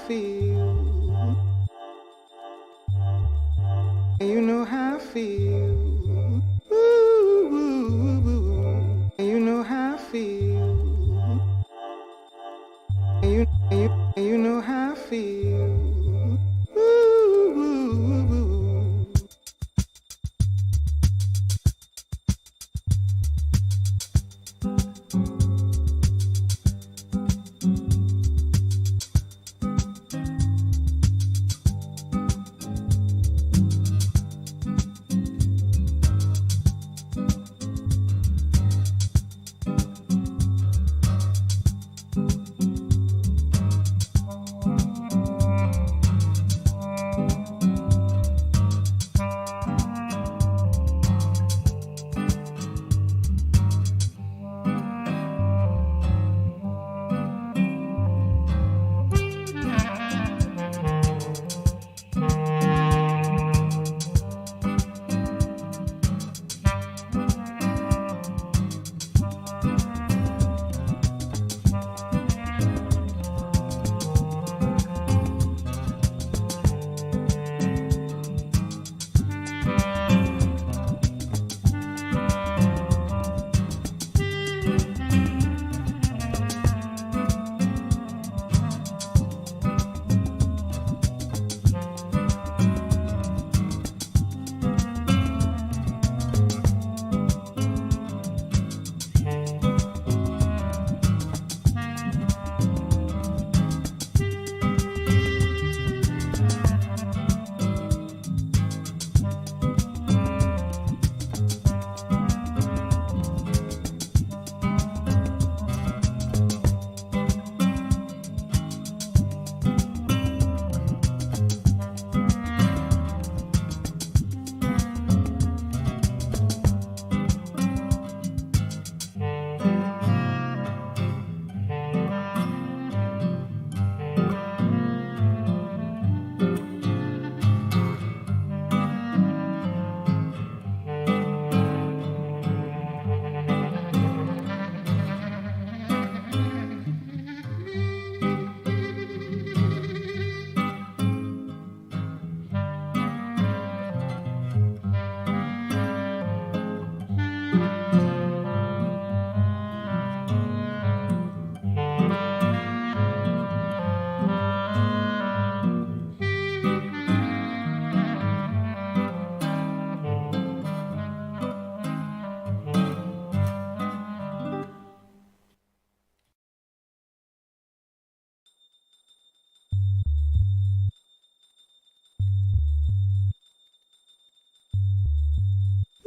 feel. You know how I feel. Ooh, ooh, ooh. You know how I feel. You know how I feel.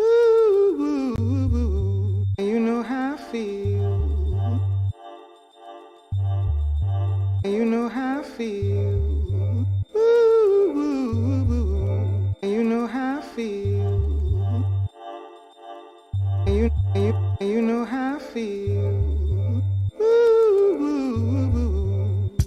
Ooh, ooh, ooh. You know how I feel. You know how I feel. Ooh, ooh, ooh. You know how I feel. You know how I feel. Ooh, ooh, ooh.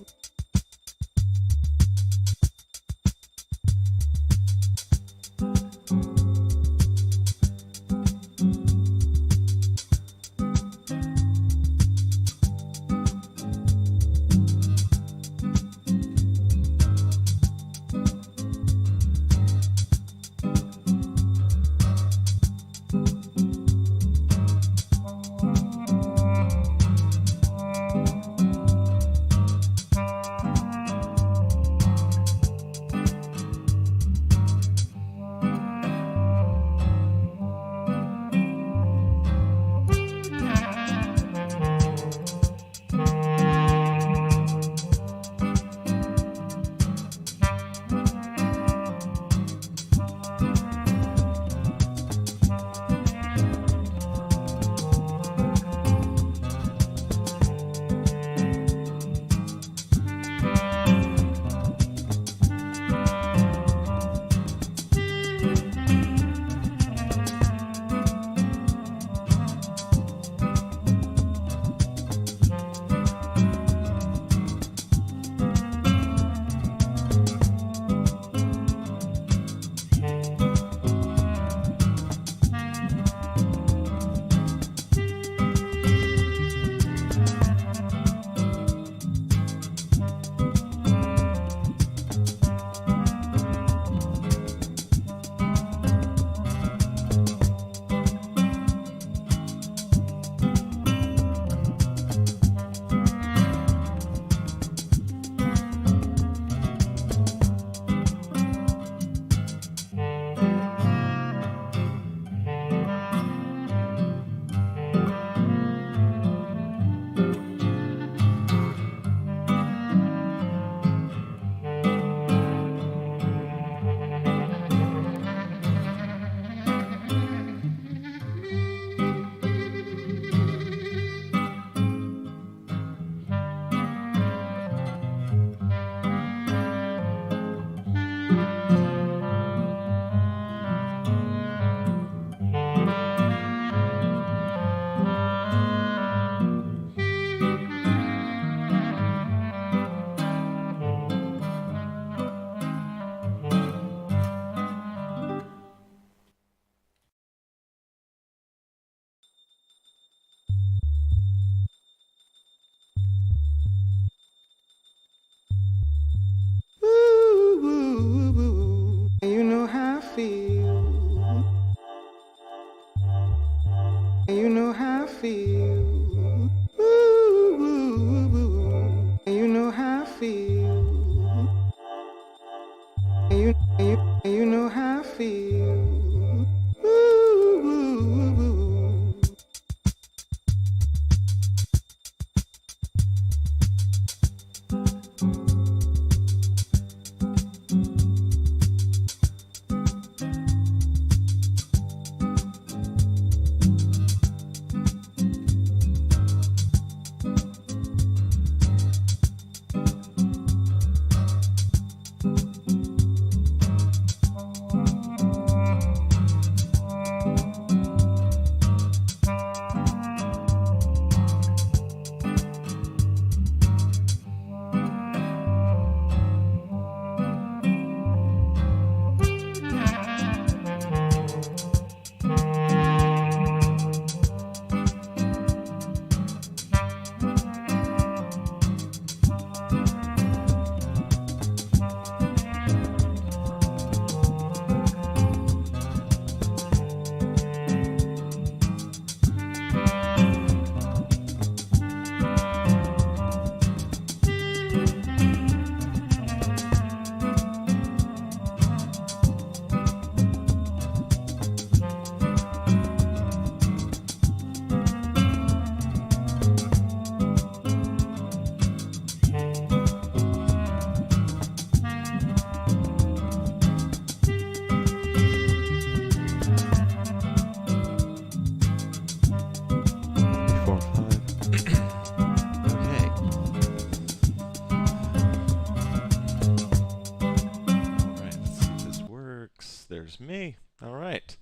there's me. All right.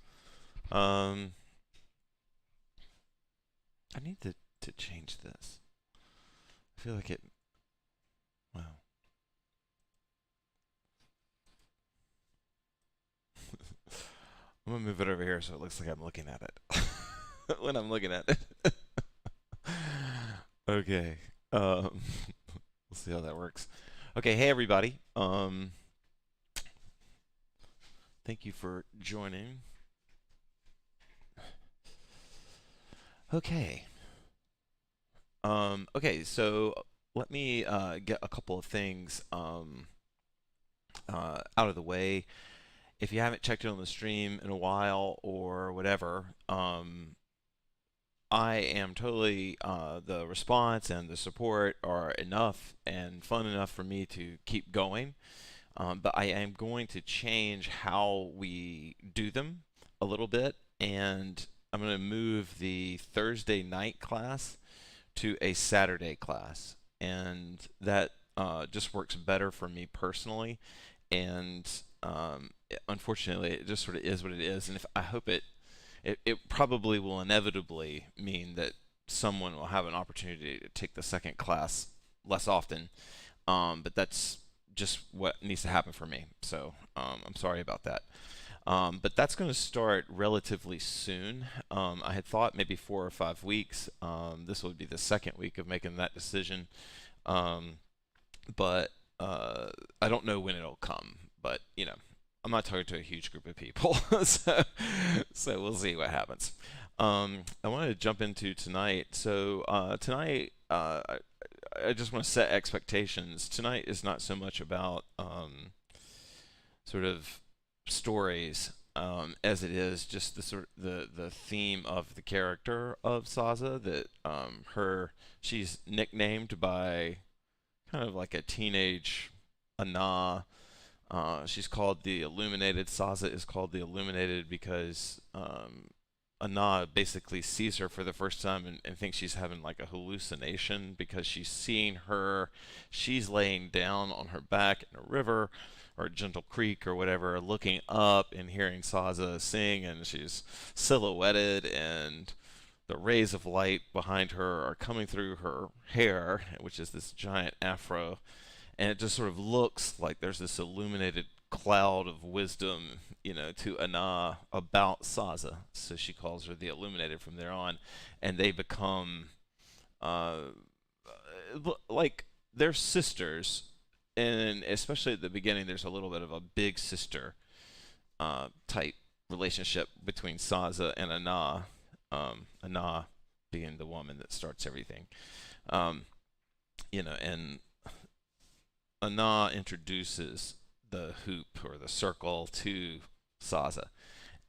Um, I need to change this. I feel like it. Wow. I'm gonna move it over here so it looks like I'm looking at it when I'm looking at it. Okay. Um, we'll see how that works. Okay. Hey everybody. Thank you for joining. Okay. Okay. So let me get a couple of things out of the way. If you haven't checked it on the stream in a while or whatever, I am totally the response and the support are enough and fun enough for me to keep going. But I am going to change how we do them a little bit, and I'm going to move the Thursday night class to a Saturday class, and that just works better for me personally. And unfortunately, it just sort of is what it is. And if I hope it probably will inevitably mean that someone will have an opportunity to take the second class less often. But that's just what needs to happen for me. So I'm sorry about that. But that's going to start relatively soon. I had thought maybe 4 or 5 weeks. This would be the second week of making that decision. Um, but I don't know when it'll come. But I'm not talking to a huge group of people, so we'll see what happens. I want to jump into tonight. So tonight, I just want to set expectations. Tonight is not so much about sort of stories as it is just the sort of the theme of the character of Saza. That she's nicknamed by kind of like a teenage Ana. She's called the Illuminated. Saza is called the Illuminated because Ana basically sees her for the first time and thinks she's having like a hallucination because she's seeing her. She's laying down on her back in a river or a gentle creek or whatever, looking up and hearing Saza sing, and she's silhouetted, and the rays of light behind her are coming through her hair, which is this giant afro, and it just sort of looks like there's this illuminated cloud of wisdom, to Ana about Saza. So she calls her the Illuminated from there on, and they become uh, like they're sisters, and especially at the beginning, there's a little bit of a big sister type relationship between Saza and Ana. Ana being the woman that starts everything, um, and Ana introduces the hoop or the circle to Saza,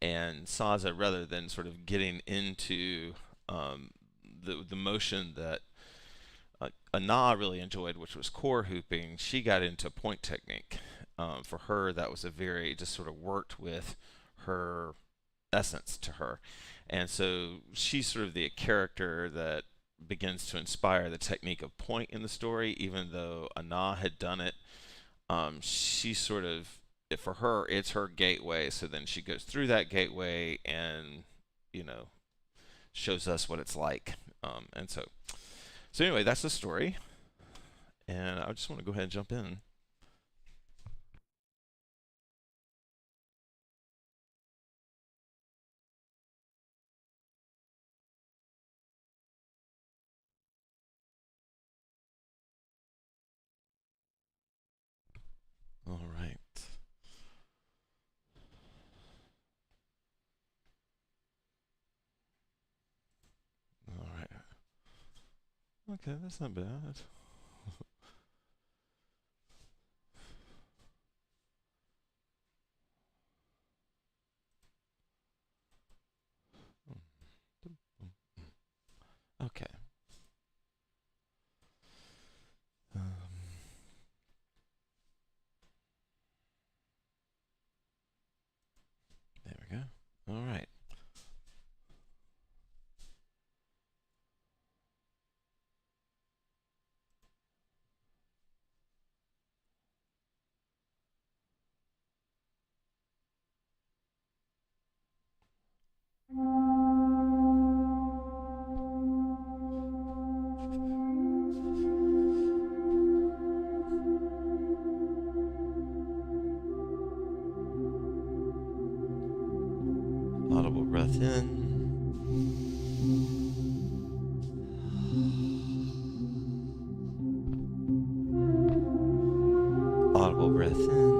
and Saza, rather than sort of getting into the motion that Ana really enjoyed, which was core hooping, she got into point technique. For her, that was a very just sort of worked with her essence to her, and so she's sort of the character that begins to inspire the technique of point in the story, even though Ana had done it. She sort of, for her, it's her gateway. So then she goes through that gateway and, you know, shows us what it's like. And so anyway, that's the story. And I just want to go ahead and jump in. All right. All right. Okay, that's not bad. Okay. Um, there we go. All right. breath in. Audible breath in.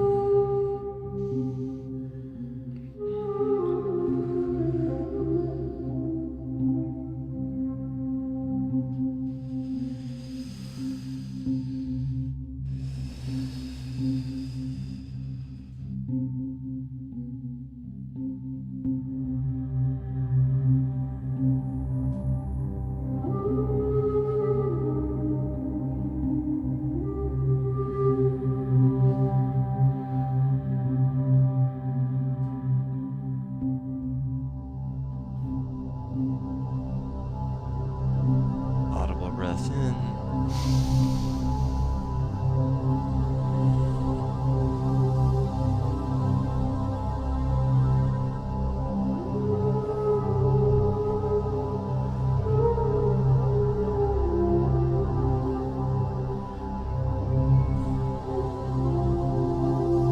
Audible breath in.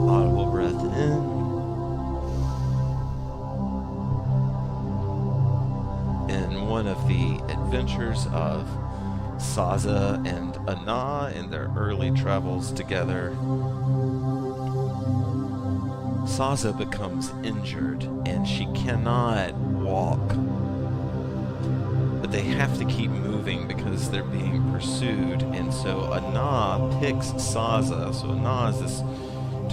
Audible breath in. In one of the adventures of Saza and Ana in their early travels together, Saza becomes injured and she cannot walk. But they have to keep moving because they're being pursued. And so Ana picks Saza. So Ana is this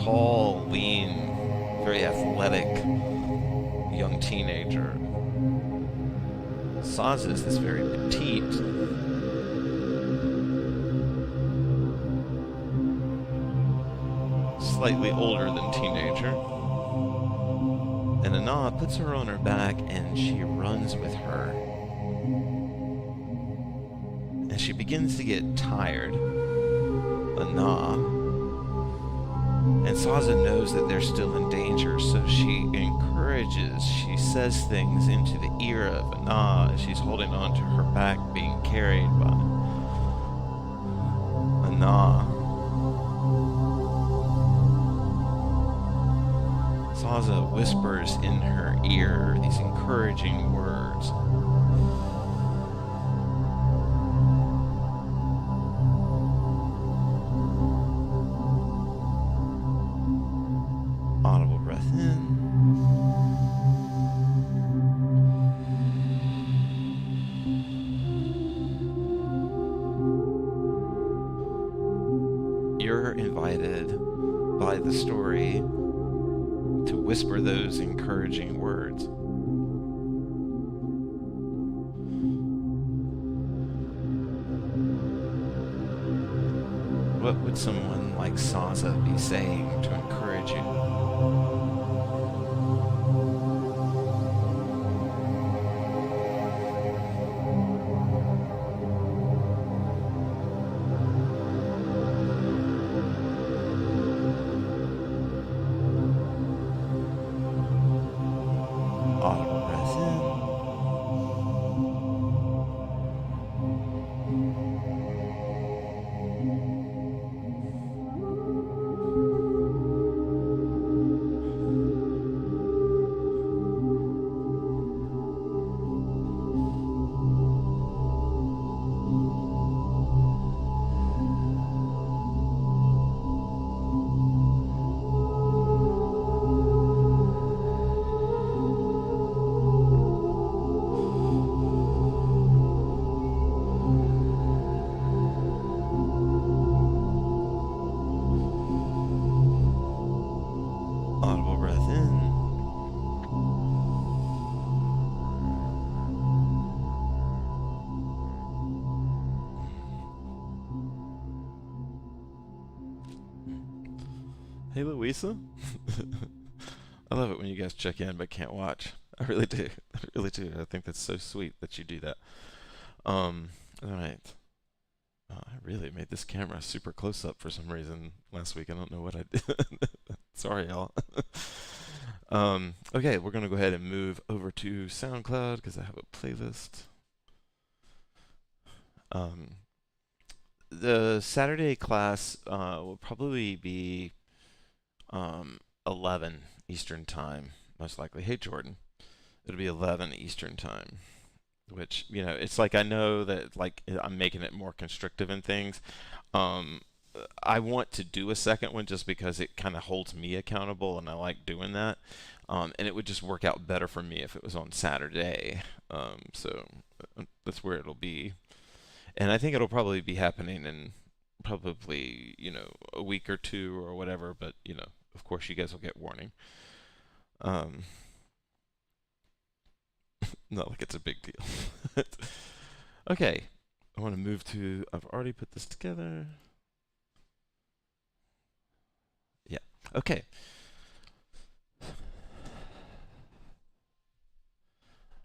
tall, lean, very athletic young teenager. Saza is this very petite, slightly older than teenager. And Ana puts her on her back and she runs with her. And she begins to get tired, Ana. And Saza knows that they're still in danger, so she encourages, she says things into the ear of Ana as she's holding on to her back, being carried by Ana. Saza whispers in her ear these encouraging words. Audible breath in. You're invited by the story to whisper those encouraging words. What would someone like Saza be saying to encourage you? Audible breath in. Audible breath in. Hey, Louisa. I love it when you guys check in but can't watch. I really do. I really do. I think that's so sweet that you do that. All right. I really made this camera super close up for some reason last week. I don't know what I did. Sorry, y'all. Okay, we're going to go ahead and move over to SoundCloud because I have a playlist. The Saturday class will probably be 11 Eastern Time, most likely. Hey, Jordan. It'll be 11 Eastern time, which, it's like I know that like I'm making it more constrictive in things. Um, I want to do a second one just because it kind of holds me accountable, and I like doing that. And it would just work out better for me if it was on Saturday. So that's where it'll be. And I think it'll probably be happening in probably, a week or two or whatever, but, of course you guys will get warning. Um, Not like it's a big deal. Okay, I want to move to, I've already put this together. Yeah, okay.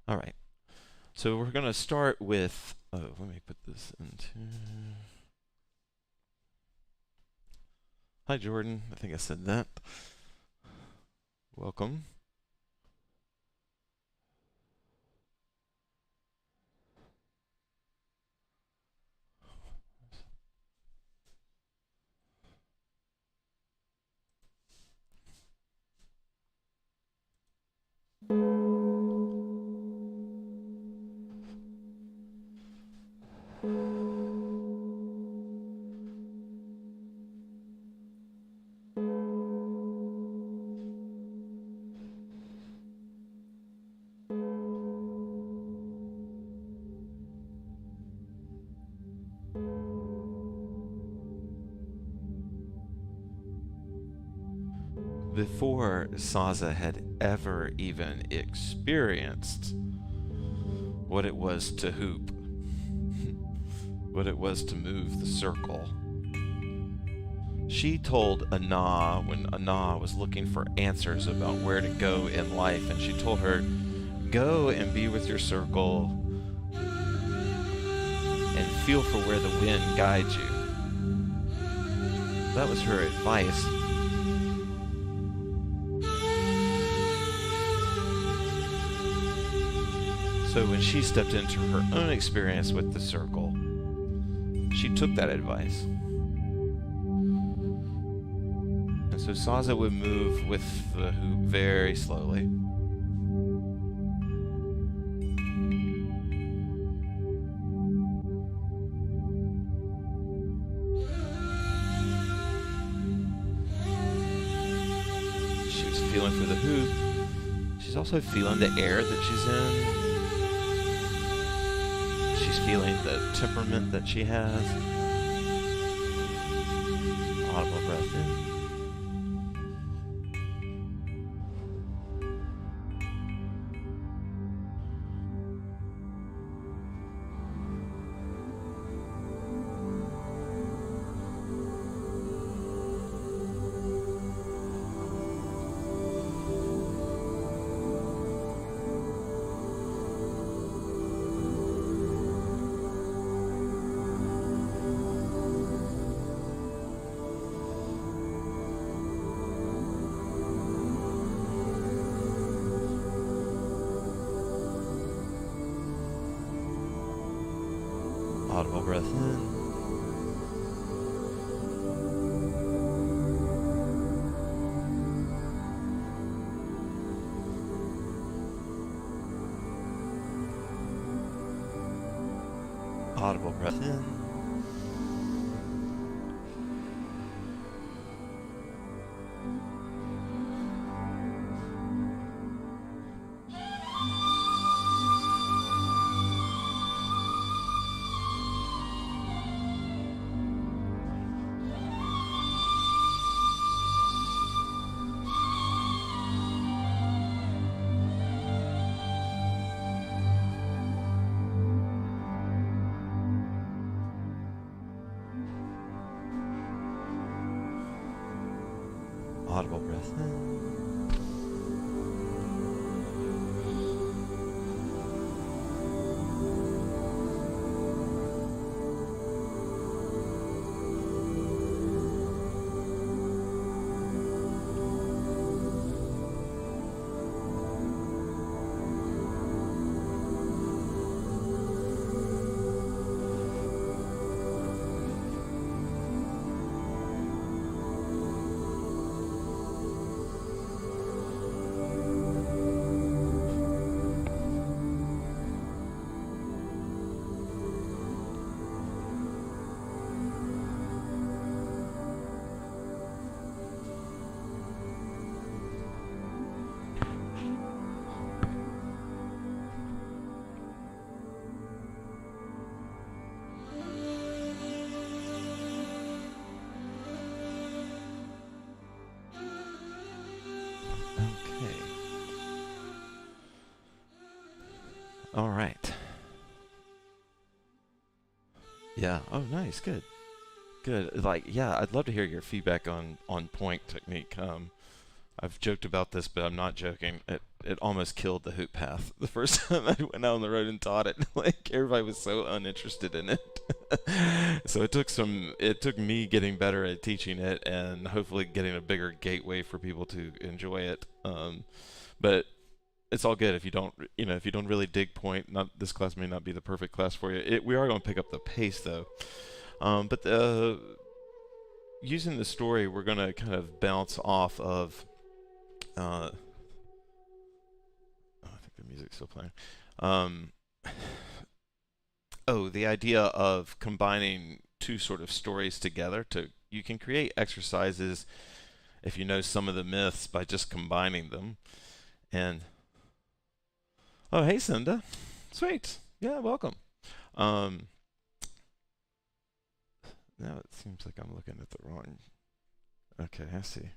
All right, so we're going to start with, let me put this into, hi Jordan, I think I said that. Welcome. Before Saza had ever even experienced what it was to hoop, what it was to move the circle, she told Ana when Ana was looking for answers about where to go in life, and she told her, go and be with your circle and feel for where the wind guides you. That was her advice. So when she stepped into her own experience with the circle, she took that advice. And so Saza would move with the hoop very slowly. She was feeling for the hoop. She's also feeling the air that she's in. She's feeling the temperament that she has. Audible breath in. Audible breath in. Audible breath in. Audible breath in. All right. Yeah. Oh, nice. Good. Good. Like, yeah, I'd love to hear your feedback on point technique. I've joked about this, but I'm not joking. It almost killed the HoopPath the first time I went out on the road and taught it. Like everybody was so uninterested in it. So it took me getting better at teaching it and hopefully getting a bigger gateway for people to enjoy it. But it's all good if you don't, if you don't really dig point. Not this class may not be the perfect class for you. We are going to pick up the pace though. But using the story, we're going to kind of bounce off of. I think the music's still playing. The idea of combining two sort of stories together. You can create exercises if you know some of the myths by just combining them. And oh, hey, Cinda, sweet, yeah, welcome. Now it seems like I'm looking at the wrong. Okay, I see.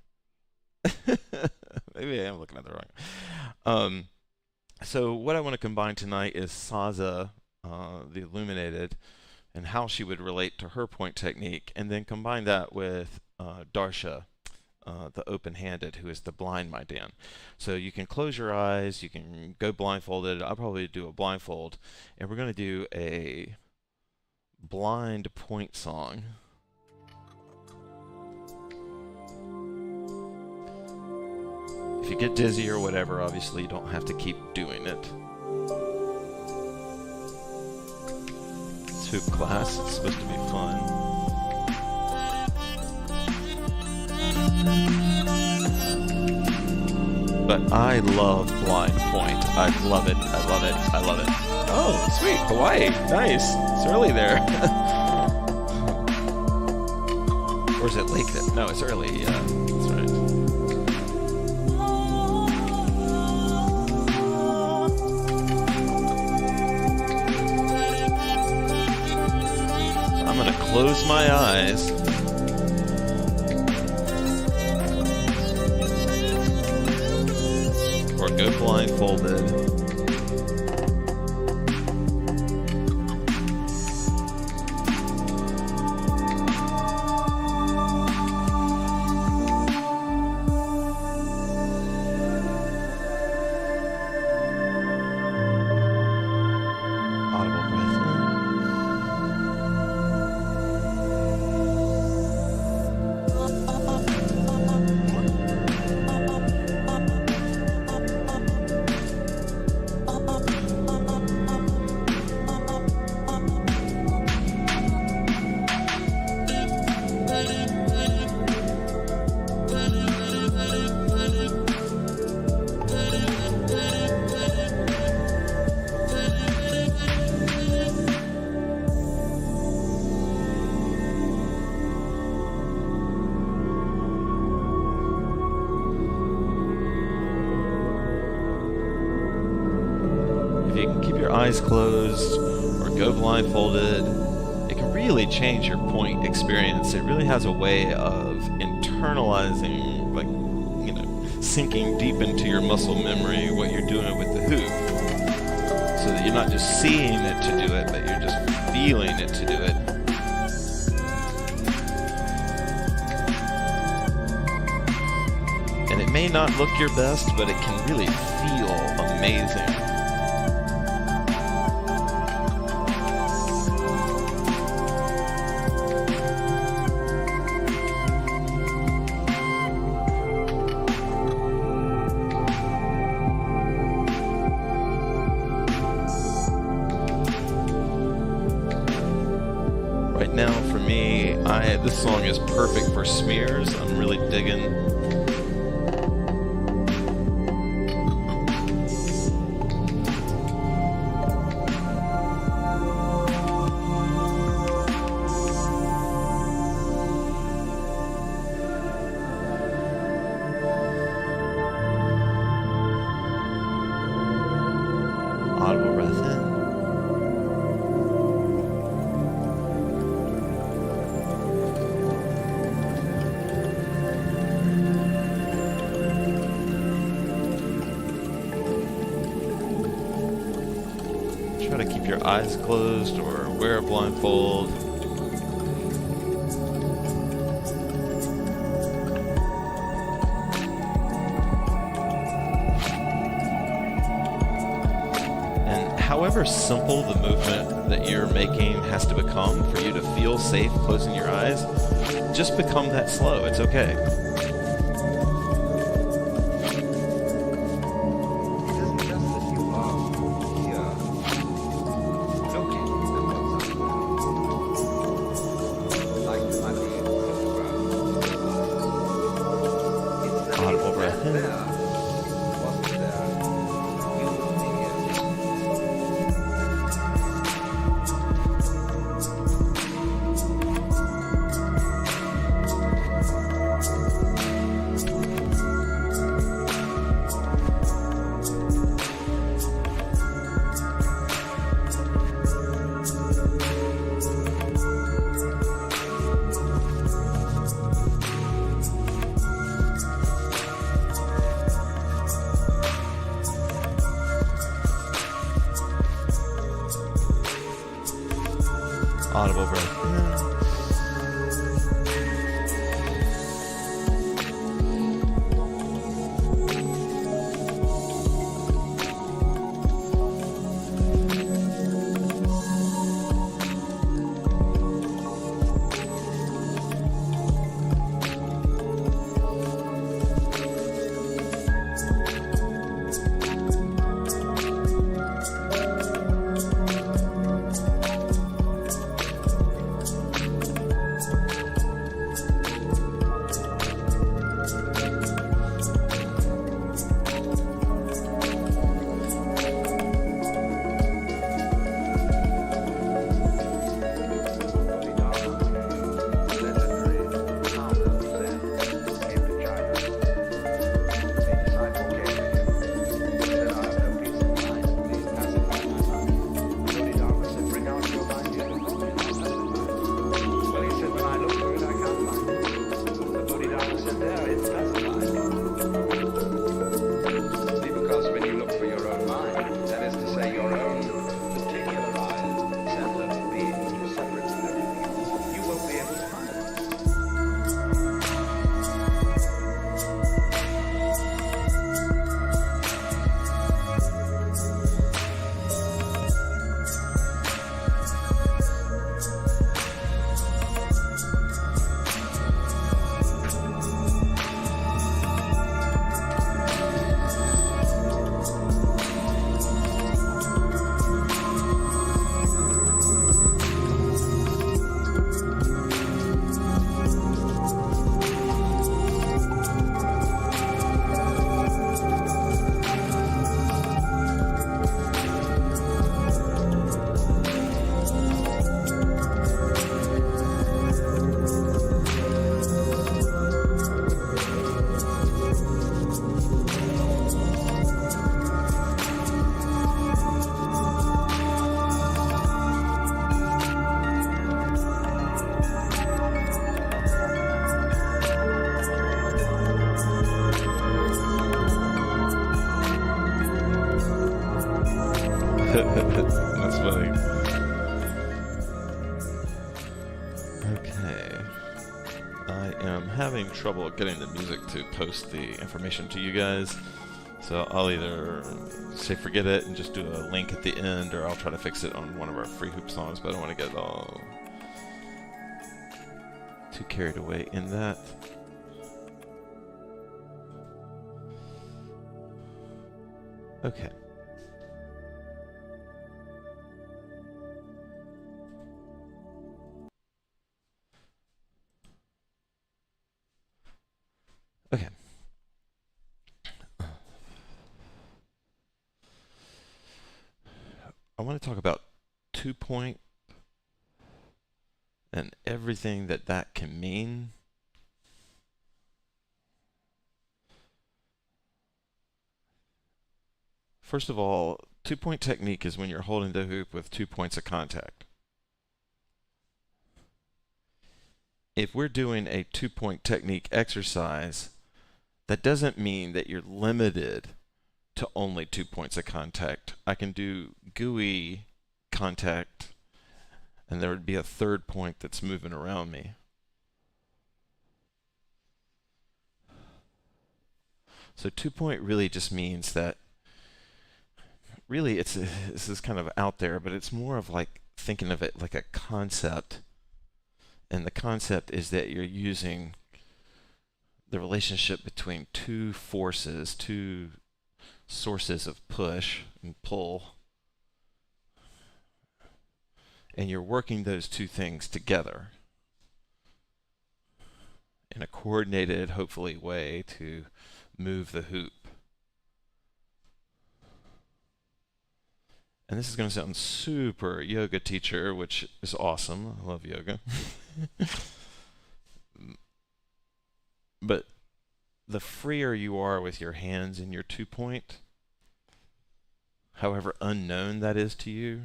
Maybe I am looking at the wrong. So what I want to combine tonight is Saza, the Illuminated, and how she would relate to her point technique, and then combine that with Darsha, the open-handed, who is the blind Maidan. So you can close your eyes, you can go blindfolded. I'll probably do a blindfold, and we're going to do a blind point song. If you get dizzy or whatever, obviously you don't have to keep doing it. It's hoop class, it's supposed to be fun. But I love blind point. I love it, I love it, I love it. Oh, sweet, Hawaii, nice. It's early there. Or is it late? No, it's early, yeah, that's right. I'm gonna close my eyes. Or go blindfolded. Audible breath in. You can keep your eyes closed or go blindfolded. It can really change your point experience. It really has a way of internalizing, like, sinking deep into your muscle memory what you're doing with the hoop. So that you're not just seeing it to do it, but you're just feeling it to do it. And it may not look your best, but it can really feel amazing. Right now, for me, this song is perfect for smears. I'm really digging. Audible breath in. keep your eyes closed or wear a blindfold. And however simple the movement that you're making has to become for you to feel safe closing your eyes, just become that slow. It's okay. Audible breath in. Audible breath in. That's funny. Okay. I am having trouble getting the music to post the information to you guys. So I'll either say forget it and just do a link at the end, or I'll try to fix it on one of our free hoop songs, but I don't want to get all too carried away in that. Okay. Okay. I want to talk about 2-point and everything that that can mean. First of all, 2-point technique is when you're holding the hoop with 2 points of contact. If we're doing a 2-point technique exercise, that doesn't mean that you're limited to only 2 points of contact. I can do gooey contact, and there would be a third point that's moving around me. So 2-point really just means that, really this is kind of out there, but it's more of like thinking of it like a concept. And the concept is that you're using the relationship between two forces, two sources of push and pull, and you're working those two things together in a coordinated, hopefully, way to move the hoop. And this is going to sound super yoga teacher, which is awesome. I love yoga. But the freer you are with your hands in your 2-point, however unknown that is to you,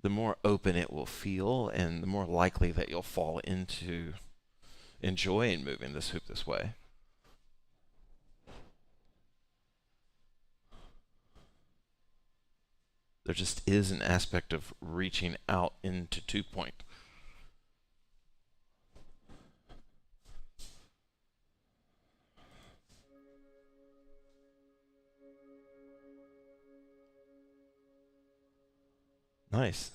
the more open it will feel, and the more likely that you'll fall into enjoying moving this hoop this way. There just is an aspect of reaching out into 2-point. Nice.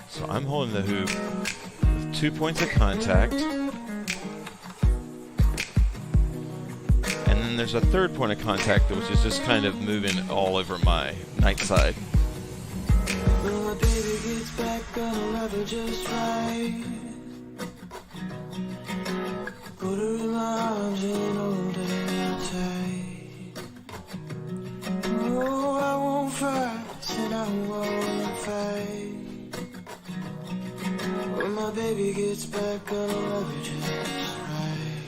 So I'm holding the hoop with 2 points of contact. And then there's a third point of contact, which is just kind of moving all over my night side. When my baby gets back, gonna love her just right. Put her in my arms and hold her real tight. Oh, I won't fuss and I won't fight. When my baby gets back, gonna love her just right.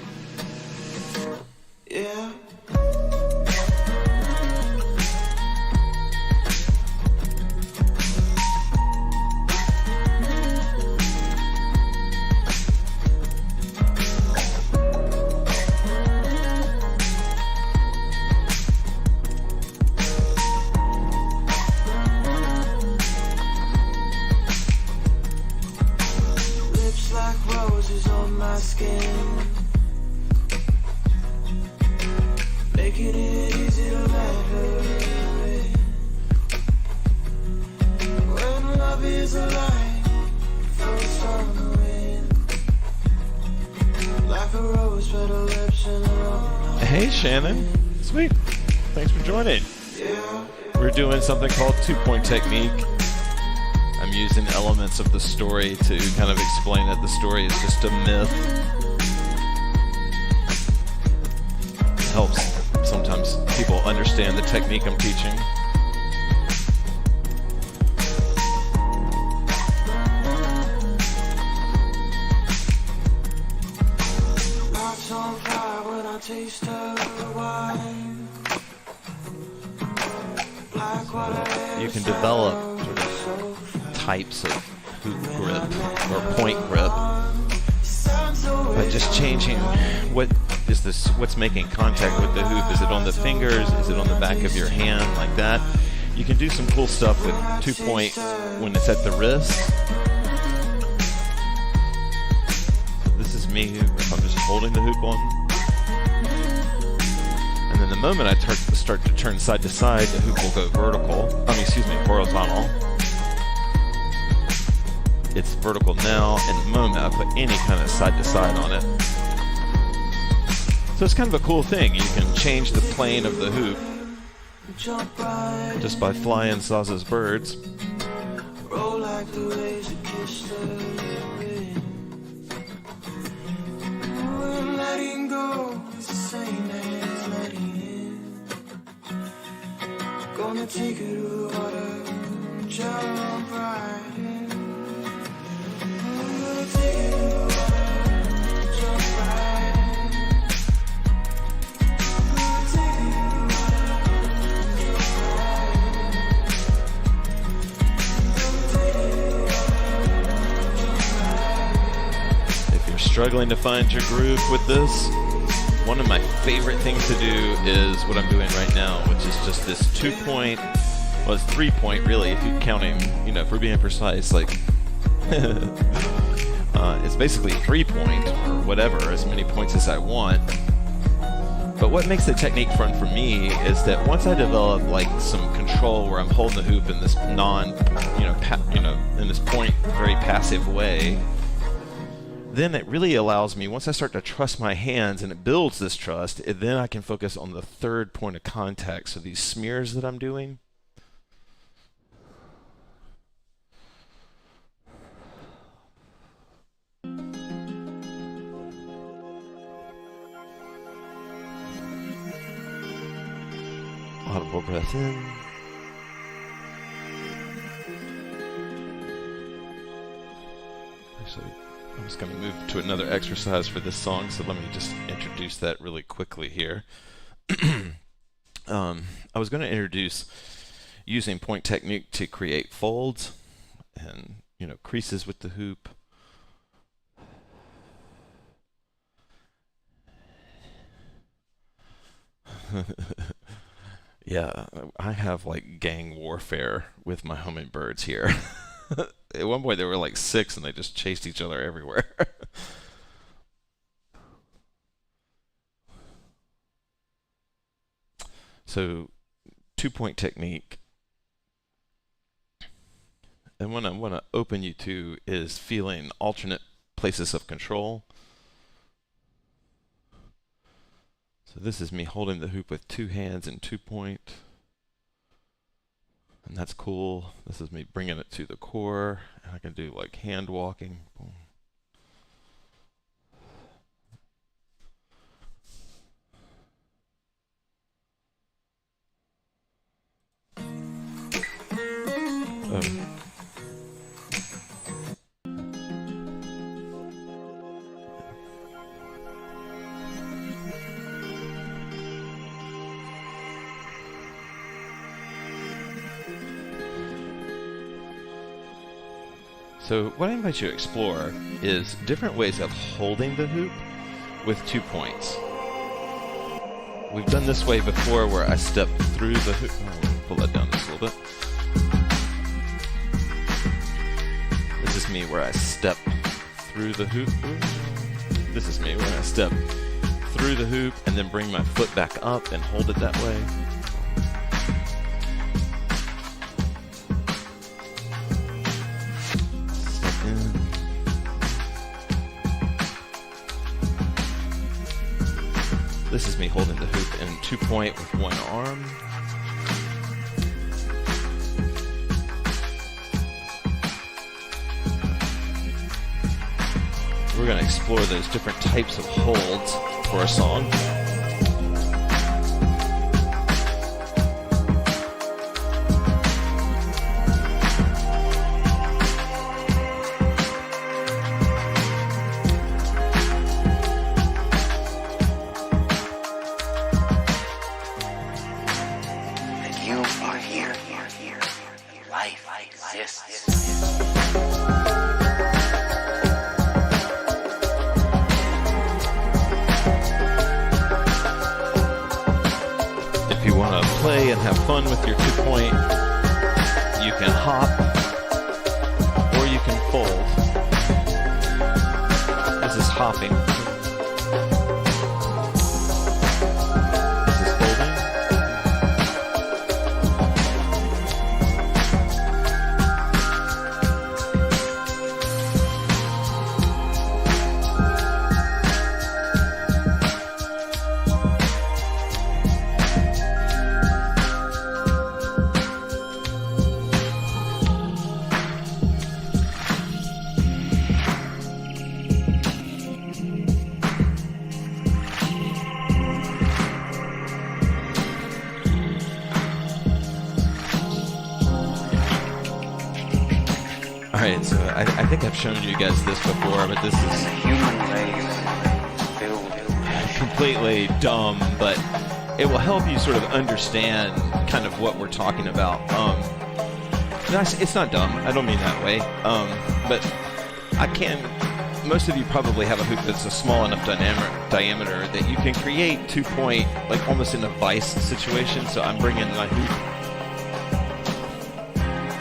Yeah. Making it easy to let her in. When love is alive, floats on the wind. Like a rose, but her lips and her own. Hey Shannon, sweet. Thanks for joining. Yeah. We're doing something called 2-point technique. I'm using elements of the story to kind of explain that the story is just a myth. Helps sometimes people understand the technique I'm teaching. Heart's on fire when I taste her wine. Like water. You can develop sort of types of hoop grip or point grip by just changing what's making contact with the hoop. Is it on the fingers? Is it on the back of your hand? Like that. You can do some cool stuff with 2-point when it's at the wrist. This is me if I'm just holding the hoop on. And then the moment I start to turn side to side, the hoop will go horizontal. It's vertical now, and the moment I put any kind of side to side on it. So it's kind of a cool thing. You can change the plane of the hoop just by flying Saza's birds. Roll like the waves that kiss the wind. When letting go is the same as letting in. Gonna take it to the water, jump right in. Gonna take it to the water, jump right in. Gonna take it to the water, jump right in. struggling to find your groove with this, one of my favorite things to do is what I'm doing right now, which is just this 2-point, well, it's 3-point really, if you're counting, if we're being precise, like, it's basically 3-point or whatever, as many points as I want. But what makes the technique fun for me is that once I develop like some control where I'm holding the hoop in this in this point, very passive way, then it really allows me, once I start to trust my hands and it builds this trust, then I can focus on the third point of contact. So these smears that I'm doing, audible breath in. Actually, I'm just going to move to another exercise for this song, so let me just introduce that really quickly here. I was going to introduce using point technique to create folds and, creases with the hoop. Yeah, I have like gang warfare with my hummingbirds here. At one point there were like 6 and they just chased each other everywhere. So 2-point technique. And what I want to open you to is feeling alternate places of control. So this is me holding the hoop with 2 hands and 2-point. And that's cool. This is me bringing it to the core. And I can do like hand walking. Boom. So what I invite you to explore is different ways of holding the hoop with 2 points. We've done this way before where I step through the hoop. Pull that down just a little bit. This is me where I step through the hoop. This is me where I step through the hoop and then bring my foot back up and hold it that way. This is me holding the hoop in 2-point with 1 arm. We're going to explore those different types of holds for a song. And have fun with your 2-point. You can hop or you can fold. This is hopping. This is folding. Alright, so I think I've shown you guys this before, but this is completely dumb, but it will help you sort of understand kind of what we're talking about. It's not dumb, I don't mean that way, but most of you probably have a hoop that's a small enough diameter that you can create 2-point, like almost in a vice situation. So I'm bringing my hoop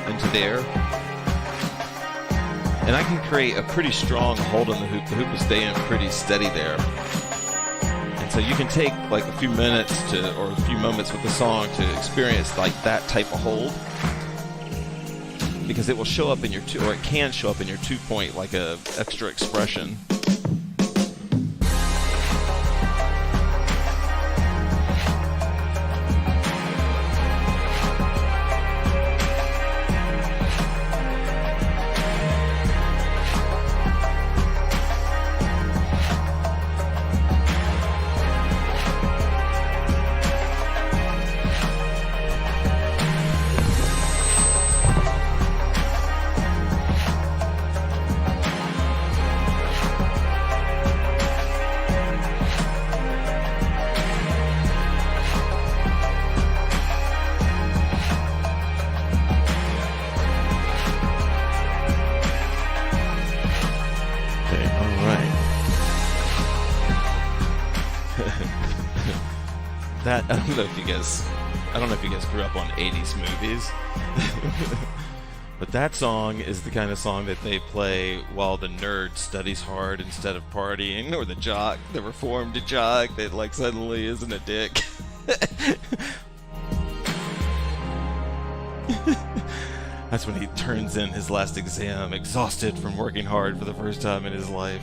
into there, and I can create a pretty strong hold on the hoop. The hoop will stay in pretty steady there. And so you can take like a few minutes or a few moments with the song to experience like that type of hold, because it will show up in your or it can show up in your 2-point like a extra expression. That, I don't know if you guys grew up on 80s movies, but that song is the kind of song that they play while the nerd studies hard instead of partying, or the jock, the reformed jock that like suddenly isn't a dick. That's when he turns in his last exam, exhausted from working hard for the first time in his life.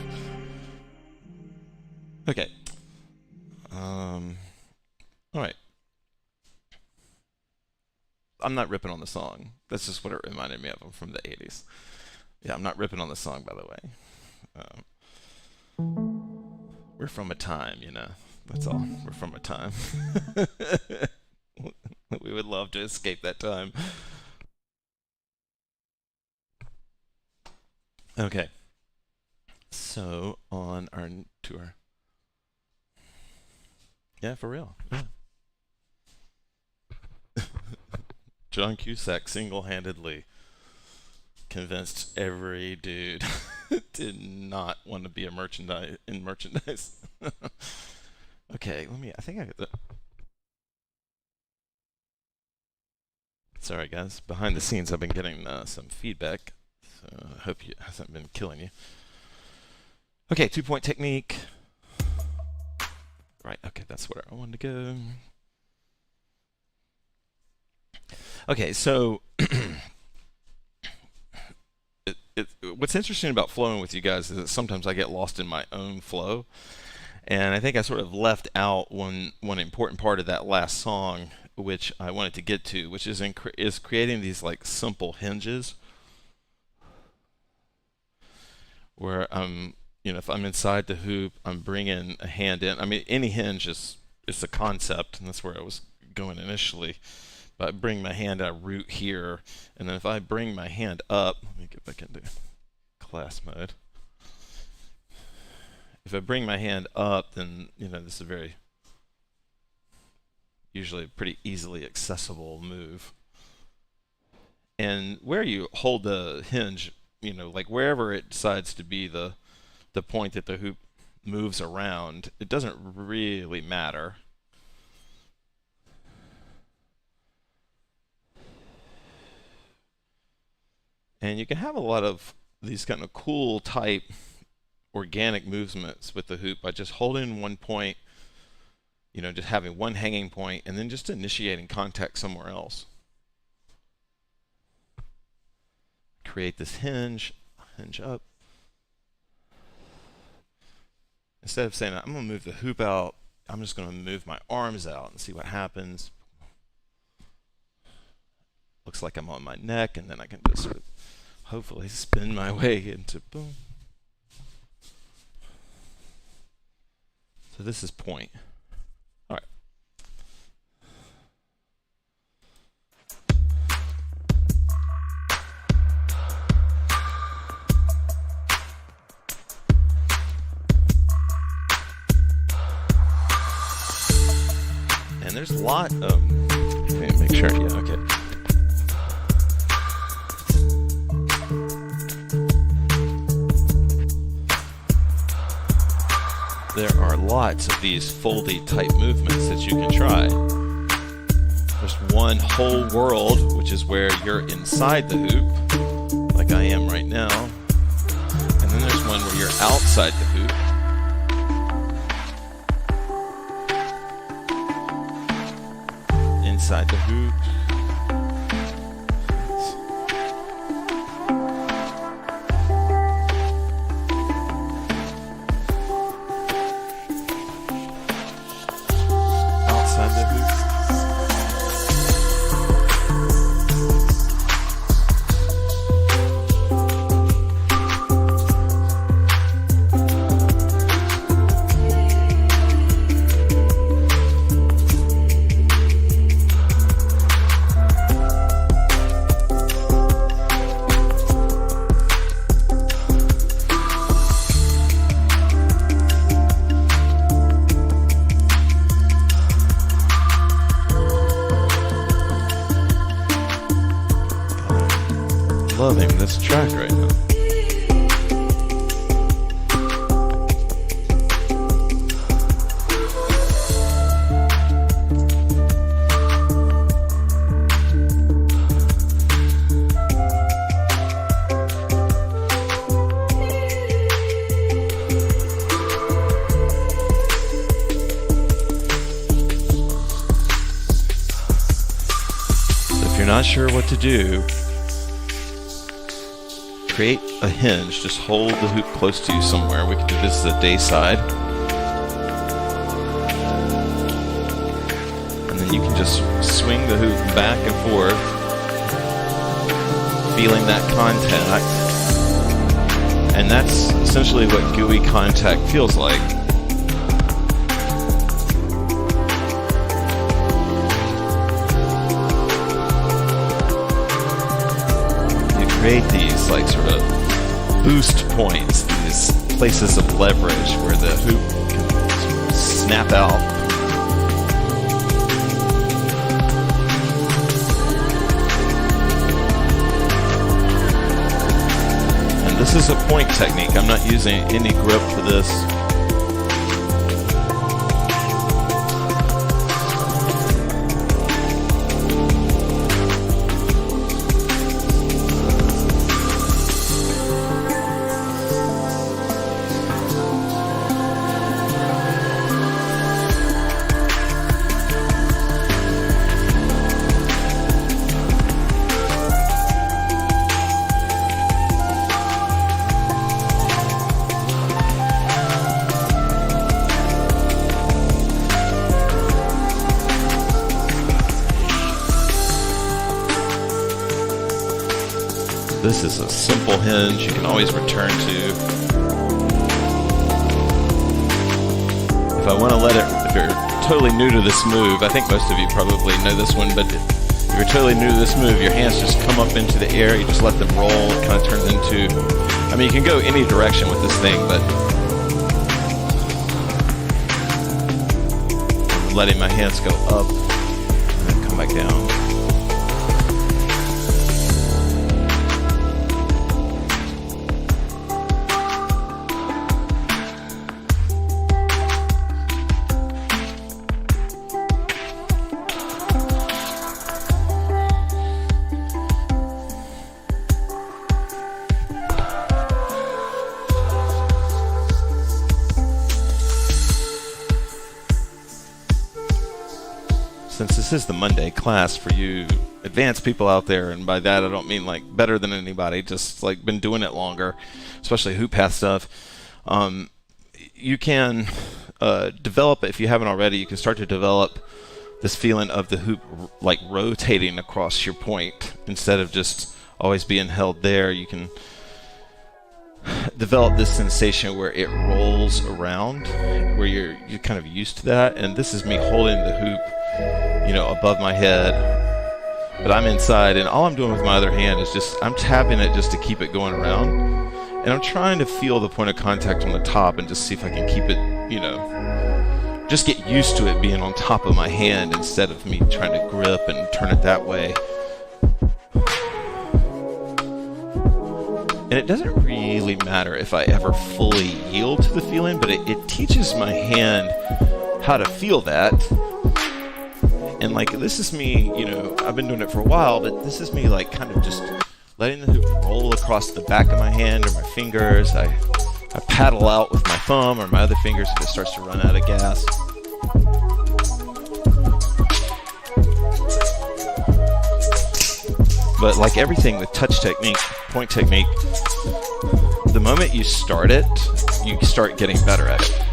Okay. Alright. I'm not ripping on the song. That's just what it reminded me of from the 80s. Yeah, I'm not ripping on the song, by the way. We're from a time, you know. That's all. We're from a time. We would love to escape that time. Okay. So, on our tour. Yeah, for real. Yeah. John Cusack single-handedly convinced every dude to not want to be in merchandise. Okay, I think I got the... Sorry guys, behind the scenes I've been getting some feedback, so I hope it hasn't been killing you. Okay, 2-point technique. Right, okay, that's where I wanted to go. Okay, so what's interesting about flowing with you guys is that sometimes I get lost in my own flow, and I think I sort of left out one important part of that last song, which I wanted to get to, which is creating these like simple hinges, where if I'm inside the hoop, I'm bringing a hand in. I mean, any hinge is a concept, and that's where I was going initially. But I bring my hand at a root here, and then if I bring my hand up, let me get back into class mode. If I bring my hand up, then this is a usually a pretty easily accessible move. And where you hold the hinge, like wherever it decides to be the point that the hoop moves around, it doesn't really matter. And you can have a lot of these kind of cool type organic movements with the hoop by just holding one point, just having one hanging point, and then just initiating contact somewhere else. Create this hinge up. Instead of saying, I'm going to move the hoop out, I'm just going to move my arms out and see what happens. Looks like I'm on my neck, and then I can just sort of hopefully spin my way into boom. So this is point. All right. And there's a lot of, make sure, yeah, okay. there are lots of these foldy type movements that you can try. There's one whole world, which is where you're inside the hoop, like I am right now. And then there's one where you're outside the hoop. Inside the hoop. Outside the hoop. Loving this track right now. So if you're not sure what to do, create a hinge. Just hold the hoop close to you somewhere. We can do this as a day side. And then you can just swing the hoop back and forth, feeling that contact. And that's essentially what gooey contact feels like. Create these like sort of boost points, these places of leverage where the hoop can snap out. And this is a point technique. I'm not using any grip for this. This is a simple hinge you can always return to. If I want to let it, if you're totally new to this move, I think most of you probably know this one, but if you're totally new to this move, your hands just come up into the air, you just let them roll, it kind of turns into, I mean, you can go any direction with this thing, but I'm letting my hands go up and then come back down. Since this is the Monday class for you advanced people out there, and by that I don't mean like better than anybody, just like been doing it longer, especially HoopPath stuff, you can develop, if you haven't already, you can start to develop this feeling of the hoop like rotating across your point instead of just always being held there. You can develop this sensation where it rolls around, where you're kind of used to that. And this is me holding the hoop, you know, above my head, but I'm inside, and all I'm doing with my other hand is just I'm tapping it just to keep it going around, and I'm trying to feel the point of contact on the top and just see if I can keep it, you know, just get used to it being on top of my hand instead of me trying to grip and turn it that way. And it doesn't really matter if I ever fully yield to the feeling, but it teaches my hand how to feel that. And like, this is me, you know, I've been doing it for a while, but this is me like kind of just letting the hoop roll across the back of my hand or my fingers. I paddle out with my thumb or my other fingers if it starts to run out of gas. But like everything with touch technique, point technique, the moment you start it, you start getting better at it.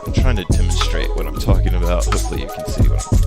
I'm trying to demonstrate what I'm talking about. Hopefully you can see what I'm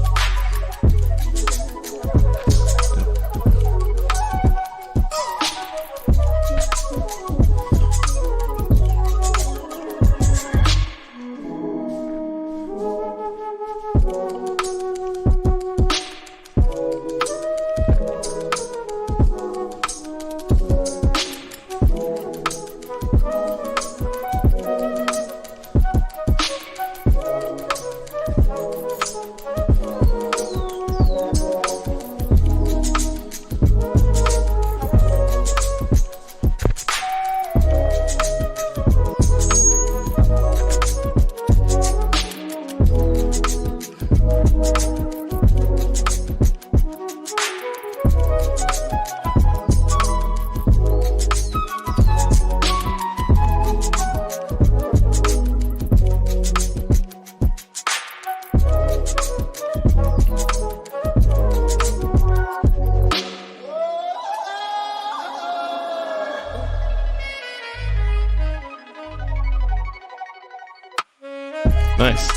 Nice.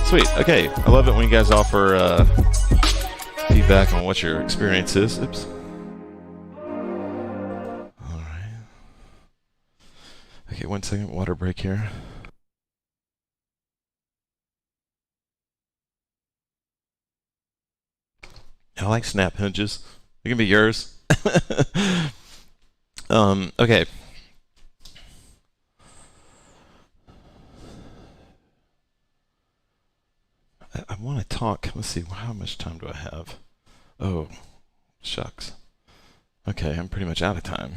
Sweet. Okay. I love it when you guys offer feedback on what your experience is. Oops. All right. Okay, 1 second. Water break here. I like snap hinges. It can be yours. Okay. I want to talk. Let's see. How much time do I have? Oh, shucks. Okay, I'm pretty much out of time.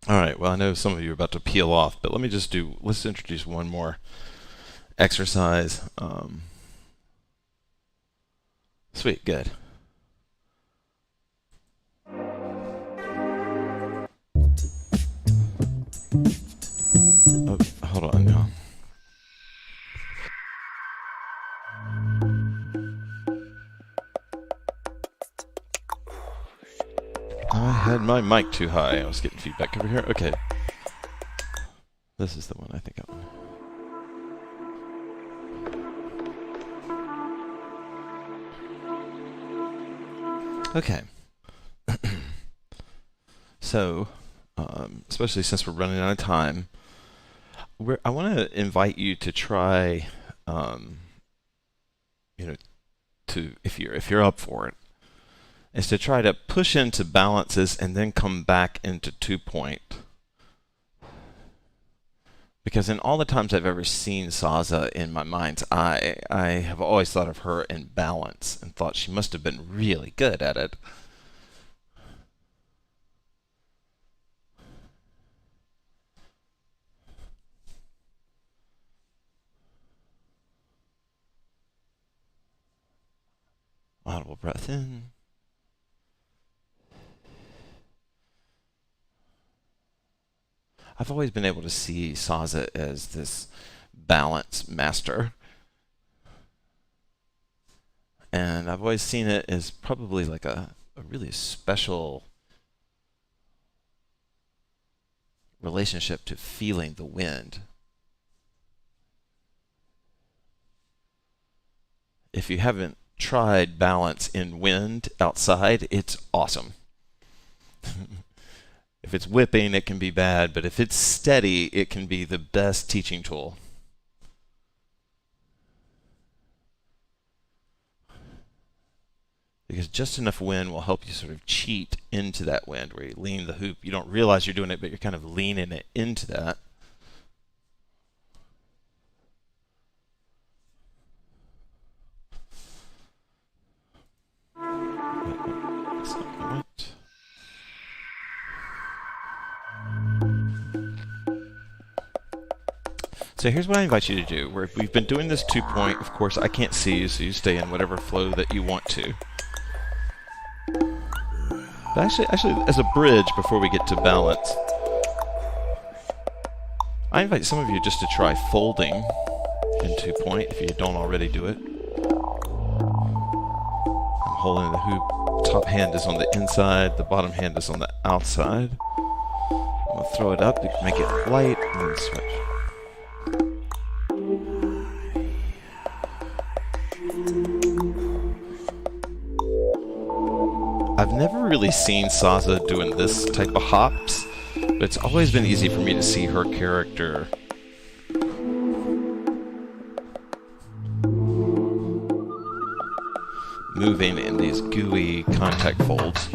All right. Well, I know some of you are about to peel off, but let's introduce one more exercise. Sweet. Good. Oh, hold on now. I had my mic too high. I was getting feedback over here. Okay. This is the one I think I want. Okay. So, especially since we're running out of time, I want to invite you to try, if you're up for it, is to try to push into balances and then come back into 2-point. Because in all the times I've ever seen Saza in my mind's eye, I have always thought of her in balance and thought she must have been really good at it. Audible breath in. I've always been able to see Saza as this balance master. And I've always seen it as probably like a really special relationship to feeling the wind. If you haven't tried balance in wind outside, it's awesome. If it's whipping, it can be bad, but if it's steady, it can be the best teaching tool. Because just enough wind will help you sort of cheat into that wind where you lean the hoop. You don't realize you're doing it, but you're kind of leaning it into that. So here's what I invite you to do. We've been doing this 2-point. Of course, I can't see you, so you stay in whatever flow that you want to. But actually, as a bridge before we get to balance, I invite some of you just to try folding in 2-point if you don't already do it. I'm holding the hoop. Top hand is on the inside, the bottom hand is on the outside. I'm going to throw it up to make it light and then switch. I've never really seen Saza doing this type of hops, but it's always been easy for me to see her character moving in these gooey contact folds.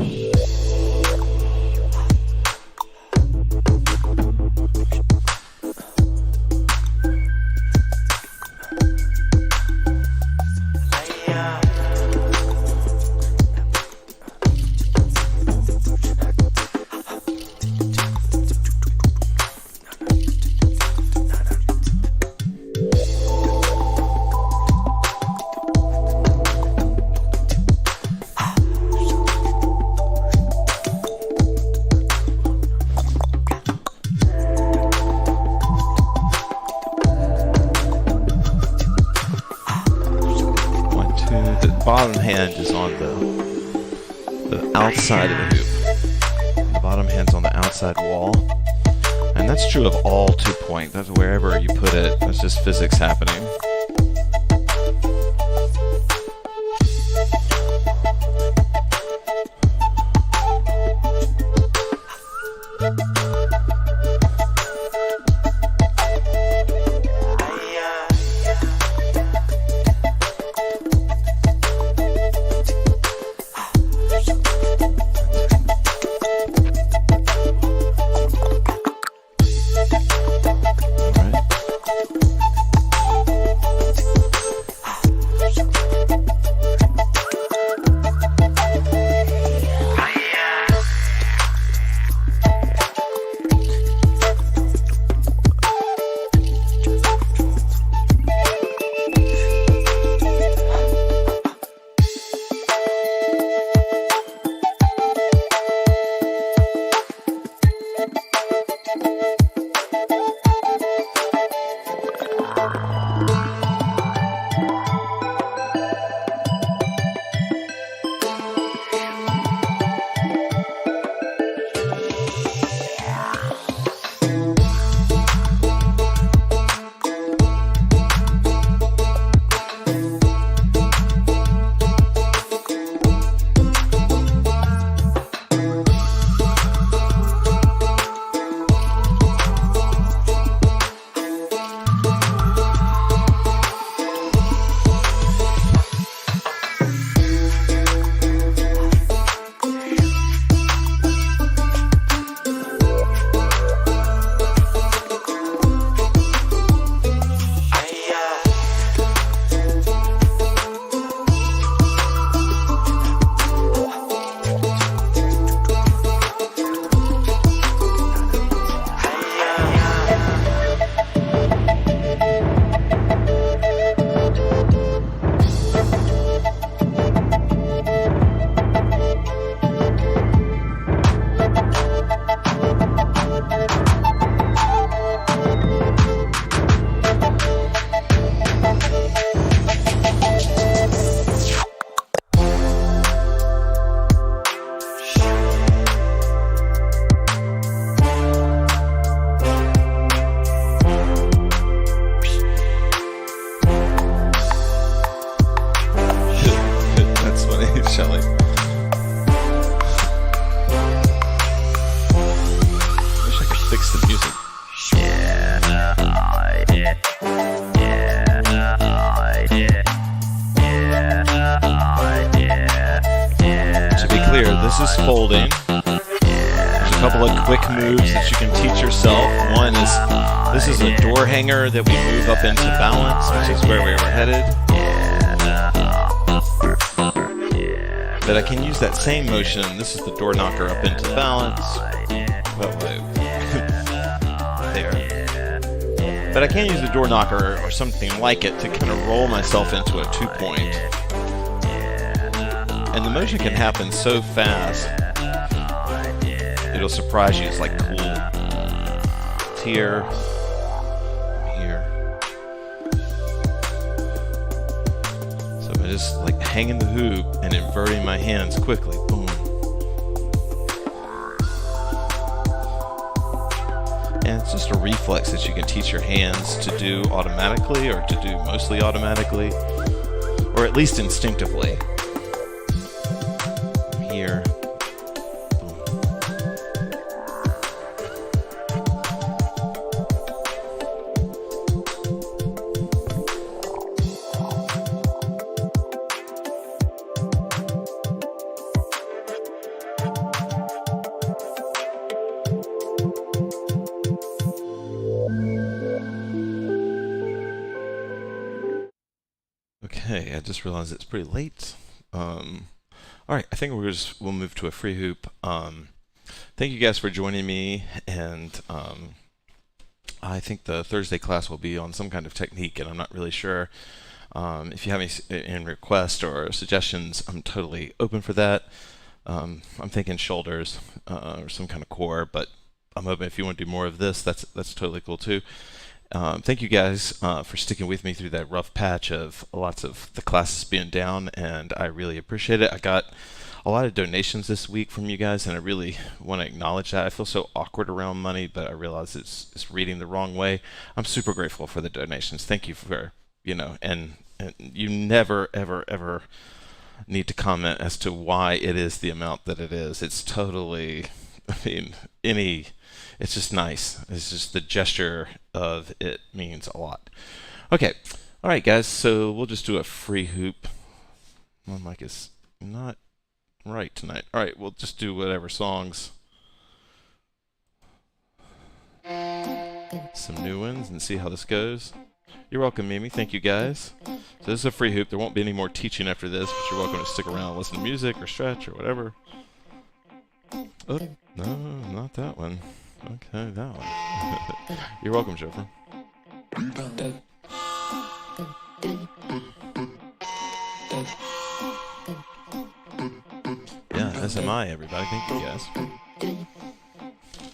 Bottom hand is on the outside of the hoop. The bottom hand's on the outside wall. And that's true of all 2-point. That's wherever you put it. That's just physics happening. This is folding. There's a couple of quick moves that you can teach yourself. One is, this is a door hanger that we move up into balance, which is where we were headed. But I can use that same motion. This is the door knocker up into balance. There. but I can use a door knocker or something like it to kind of roll myself into a 2-point. And the motion can happen so fast, it'll surprise you. It's like cool. It's here. So I'm just like hanging the hoop and inverting my hands quickly. Boom. And it's just a reflex that you can teach your hands to do automatically, or to do mostly automatically, or at least instinctively. Here. Okay, I just realized it's pretty late. All right, I think we'll move to a free hoop. Thank you guys for joining me, and I think the Thursday class will be on some kind of technique, and I'm not really sure. If you have any requests or suggestions, I'm totally open for that. I'm thinking shoulders or some kind of core, but I'm open if you want to do more of this. That's totally cool too. Thank you guys for sticking with me through that rough patch of lots of the classes being down, and I really appreciate it. I got a lot of donations this week from you guys, and I really want to acknowledge that. I feel so awkward around money, but I realize it's reading the wrong way. I'm super grateful for the donations. Thank you for, and you never, ever, ever need to comment as to why it is the amount that it is. It's totally, it's just nice. It's just the gesture of it means a lot. Okay. All right, guys. So we'll just do a free hoop. My mic is not right tonight. All right. We'll just do whatever songs. Some new ones and see how this goes. You're welcome, Mimi. Thank you, guys. So this is a free hoop. There won't be any more teaching after this, but you're welcome to stick around and listen to music or stretch or whatever. Oh, no, not that one. Okay, that one. You're welcome, Joker. Yeah, SMI, everybody. Thank you, guys.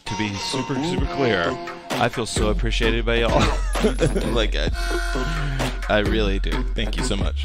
To be super, super clear, I feel so appreciated by y'all. Like, I really do. Thank you so much.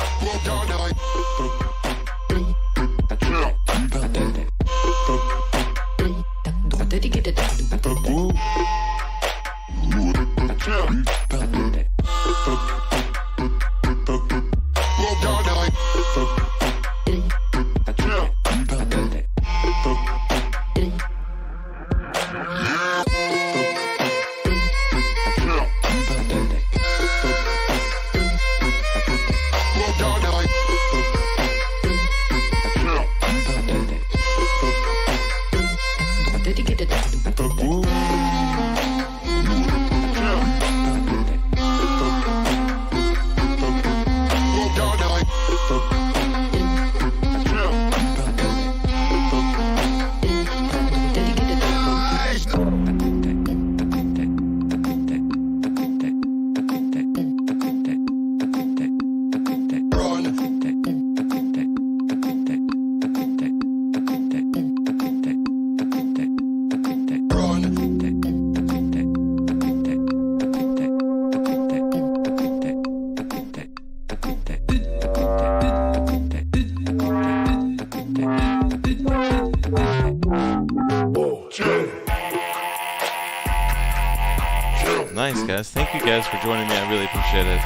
Nice, guys. Thank you guys for joining me. I really appreciate it.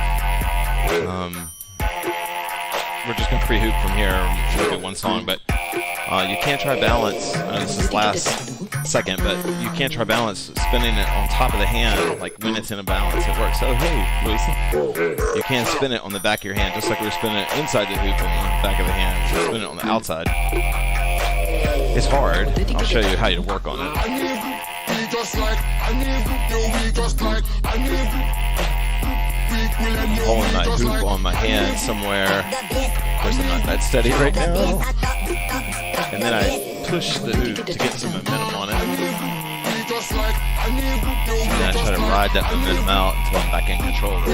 We're just going to free hoop from here. We'll do one song, but you can't try balance. This is last second, but you can't try balance spinning it on top of the hand, like when it's in a balance. It works. Oh, hey, Lucy. You can't spin it on the back of your hand, just like we were spinning it inside the hoop on the back of the hand. So spin it on the outside. It's hard. I'll show you how to work on it. Holding my hoop on my hand somewhere. Of course, I'm not that steady right now. And then I push the hoop to get some momentum on it. And then I try to ride that momentum out until I'm back in control of it.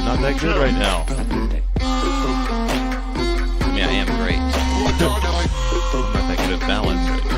Not that good right now. I mean, I am great. I'm not that good at balance right now.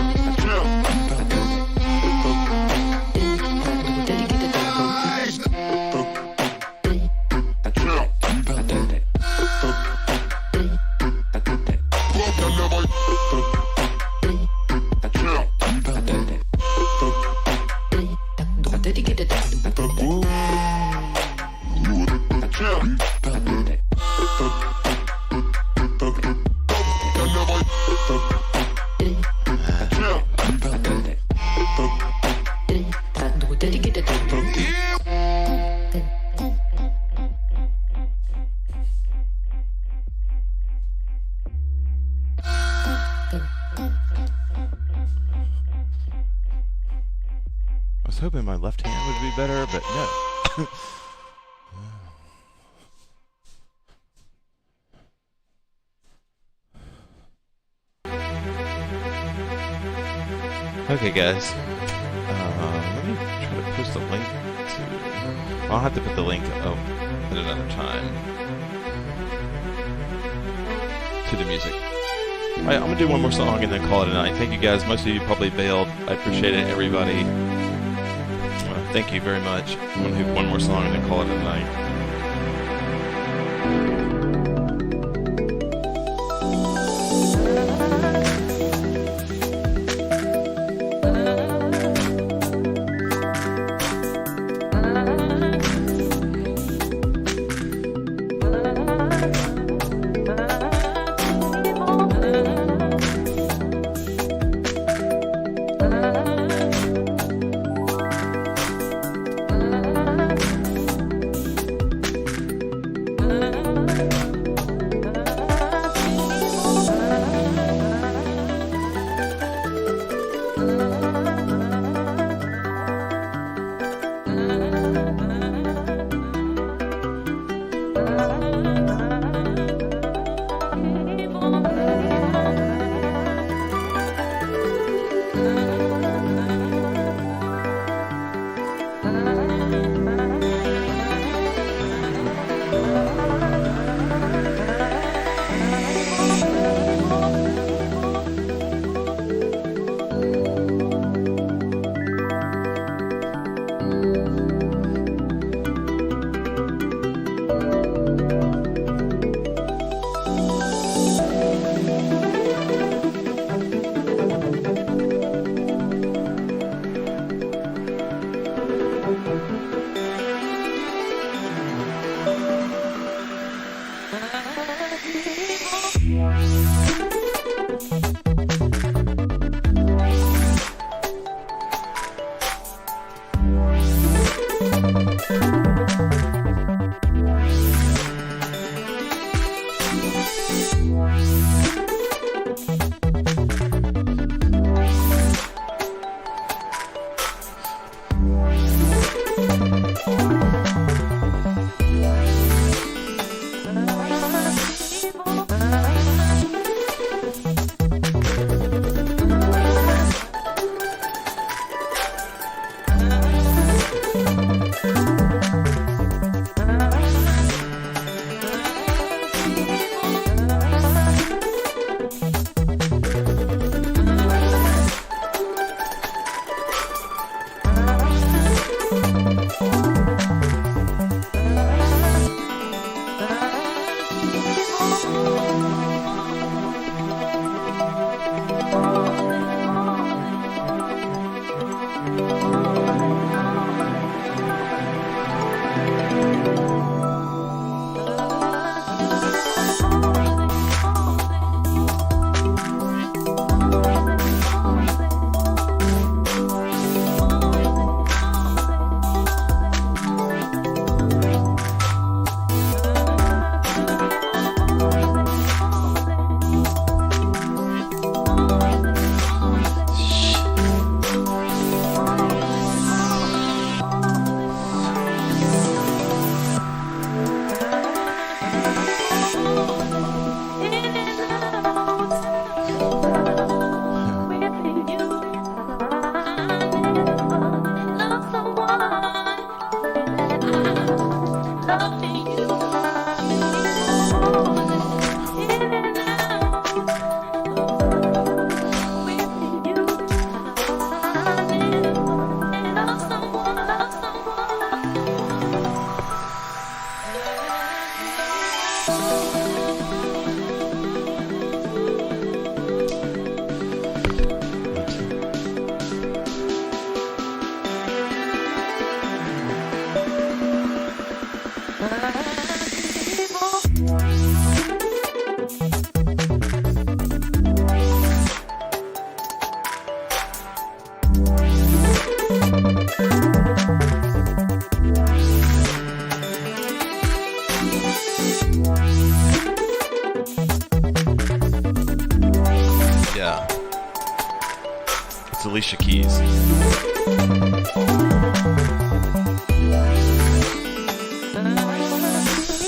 I was hoping my left hand would be better, but no. Okay, guys. Let me try to post a link to... I'll have to put the link up at another time to the music. Alright, I'm going to do one more song and then call it a night. Thank you, guys. Most of you probably bailed. I appreciate it, everybody. Thank you very much. I'm going to do one more song and then call it a night. Yeah. It's Alicia Keys.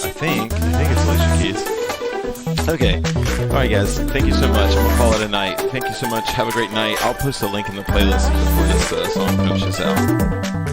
I think it's Alicia Keys. Okay. Alright guys, thank you so much. We'll call it a night. Thank you so much. Have a great night. I'll post a link in the playlist before this song finishes out.